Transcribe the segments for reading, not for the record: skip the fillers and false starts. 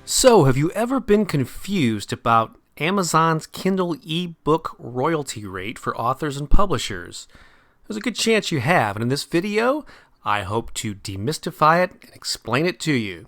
So, have you ever been confused about Amazon's Kindle ebook royalty rate for authors and publishers? There's a good chance you have, and in this video, I hope to demystify it and explain it to you.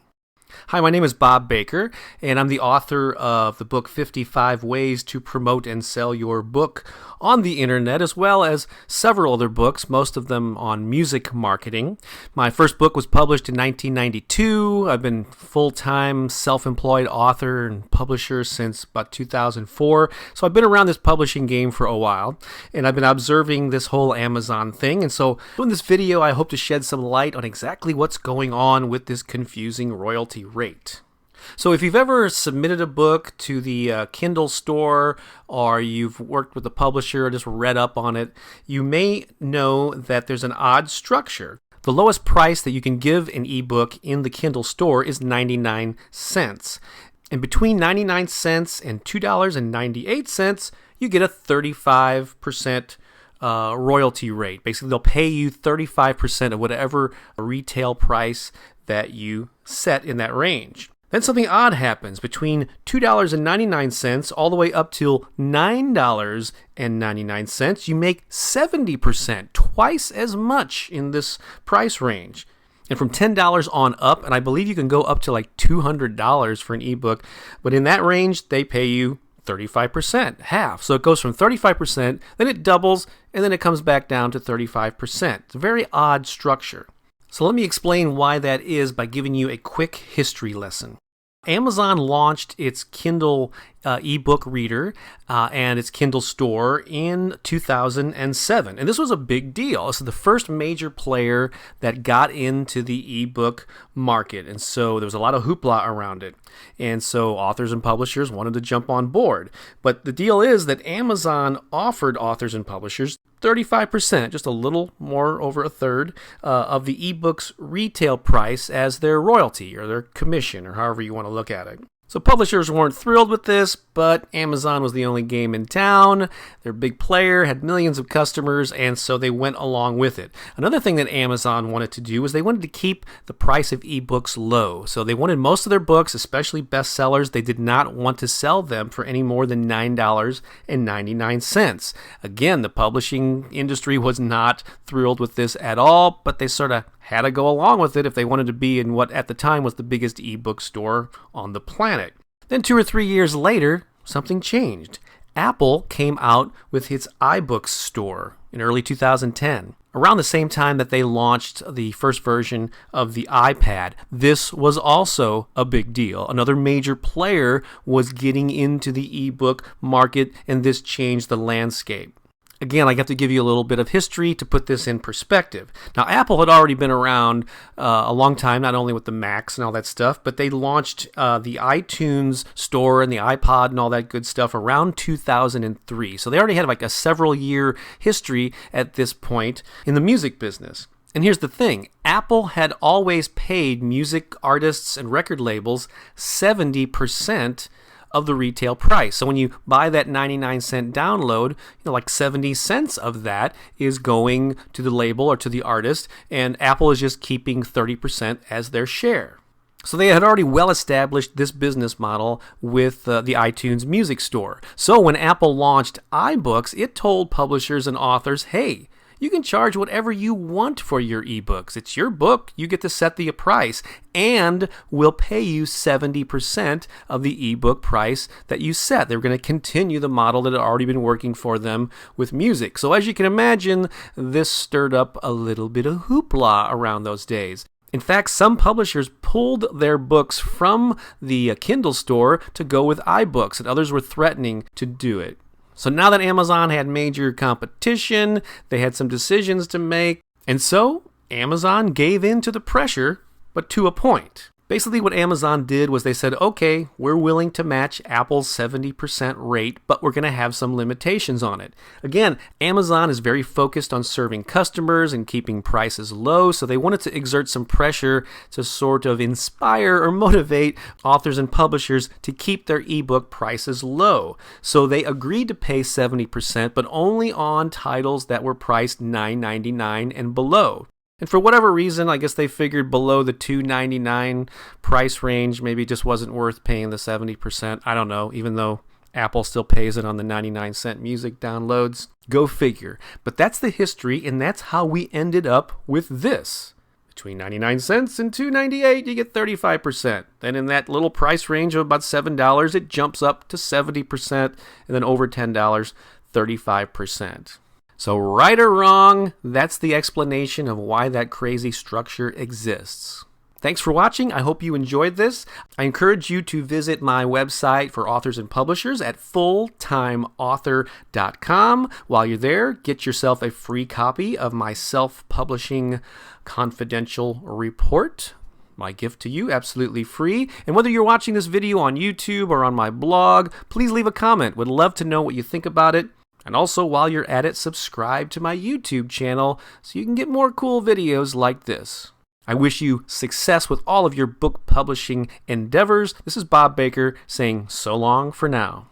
Hi, my name is Bob Baker, and I'm the author of the book 55 Ways to Promote and Sell Your Book on the Internet, as well as several other books, most of them on music marketing. My first book was published in 1992. I've been full-time self-employed author and publisher since about 2004, so I've been around this publishing game for a while, and I've been observing this whole Amazon thing, and so in this video I hope to shed some light on exactly what's going on with this confusing royalty rate. So if you've ever submitted a book to the Kindle store, or you've worked with a publisher or just read up on it, you may know that there's an odd structure. The lowest price that you can give an ebook in the Kindle store is 99 cents. And between 99 cents and $2.98, you get a 35% royalty rate. Basically, they'll pay you 35% of whatever retail price that you set in that range. Then something odd happens. Between $2.99 all the way up till $9.99, you make 70%, twice as much in this price range. And from $10 on up, and I believe you can go up to like $200 for an ebook, but in that range, they pay you 35%, half. So it goes from 35%, then it doubles, and then it comes back down to 35%. It's a very odd structure. So let me explain why that is by giving you a quick history lesson. Amazon launched its Kindle ebook reader and its Kindle store in 2007. And this was a big deal. This is the first major player that got into the ebook market. And so there was a lot of hoopla around it. And so authors and publishers wanted to jump on board. But the deal is that Amazon offered authors and publishers 35%, just a little more over a third, of the ebook's retail price as their royalty or their commission, or however you want to look at it. So publishers weren't thrilled with this, but Amazon was the only game in town. They're a big player, had millions of customers, and so they went along with it. Another thing that Amazon wanted to do was they wanted to keep the price of ebooks low. So they wanted most of their books, especially bestsellers, they did not want to sell them for any more than $9.99. Again, the publishing industry was not thrilled with this at all, but they sort of had to go along with it if they wanted to be in what at the time was the biggest ebook store on the planet. Then 2 or 3 years later, something changed. Apple came out with its iBooks store in early 2010. Around the same time that they launched the first version of the iPad, this was also a big deal. Another major player was getting into the ebook market, and this changed the landscape. Again, I have to give you a little bit of history to put this in perspective. Now, Apple had already been around a long time, not only with the Macs and all that stuff, but they launched the iTunes store and the iPod and all that good stuff around 2003. So they already had like a several-year history at this point in the music business. And here's the thing. Apple had always paid music artists and record labels 70% of the retail price. So when you buy that 99-cent download, like 70 cents of that is going to the label or to the artist, and Apple is just keeping 30% as their share. So they had already well established this business model with the iTunes Music Store. So when Apple launched iBooks, it told publishers and authors, hey, you can charge whatever you want for your ebooks. It's your book. You get to set the price, and we'll pay you 70% of the ebook price that you set. They're going to continue the model that had already been working for them with music. So as you can imagine, this stirred up a little bit of hoopla around those days. In fact, some publishers pulled their books from the Kindle store to go with iBooks, and others were threatening to do it. So now that Amazon had major competition, they had some decisions to make, and so Amazon gave in to the pressure, but to a point. Basically, what Amazon did was they said, okay, we're willing to match Apple's 70% rate, but we're going to have some limitations on it. Again, Amazon is very focused on serving customers and keeping prices low, so they wanted to exert some pressure to sort of inspire or motivate authors and publishers to keep their ebook prices low. So they agreed to pay 70%, but only on titles that were priced $9.99 and below. And for whatever reason, I guess they figured below the $2.99 price range, maybe it just wasn't worth paying the 70%. I don't know, even though Apple still pays it on the 99-cent music downloads. Go figure. But that's the history, and that's how we ended up with this. Between 99 cents and $2.98, you get 35%. Then in that little price range of about $7, it jumps up to 70%, and then over $10, 35%. So right or wrong, that's the explanation of why that crazy structure exists. Thanks for watching. I hope you enjoyed this. I encourage you to visit my website for authors and publishers at fulltimeauthor.com. While you're there, get yourself a free copy of my self-publishing confidential report. My gift to you, absolutely free. And whether you're watching this video on YouTube or on my blog, please leave a comment. Would love to know what you think about it. And also, while you're at it, subscribe to my YouTube channel so you can get more cool videos like this. I wish you success with all of your book publishing endeavors. This is Bob Baker saying so long for now.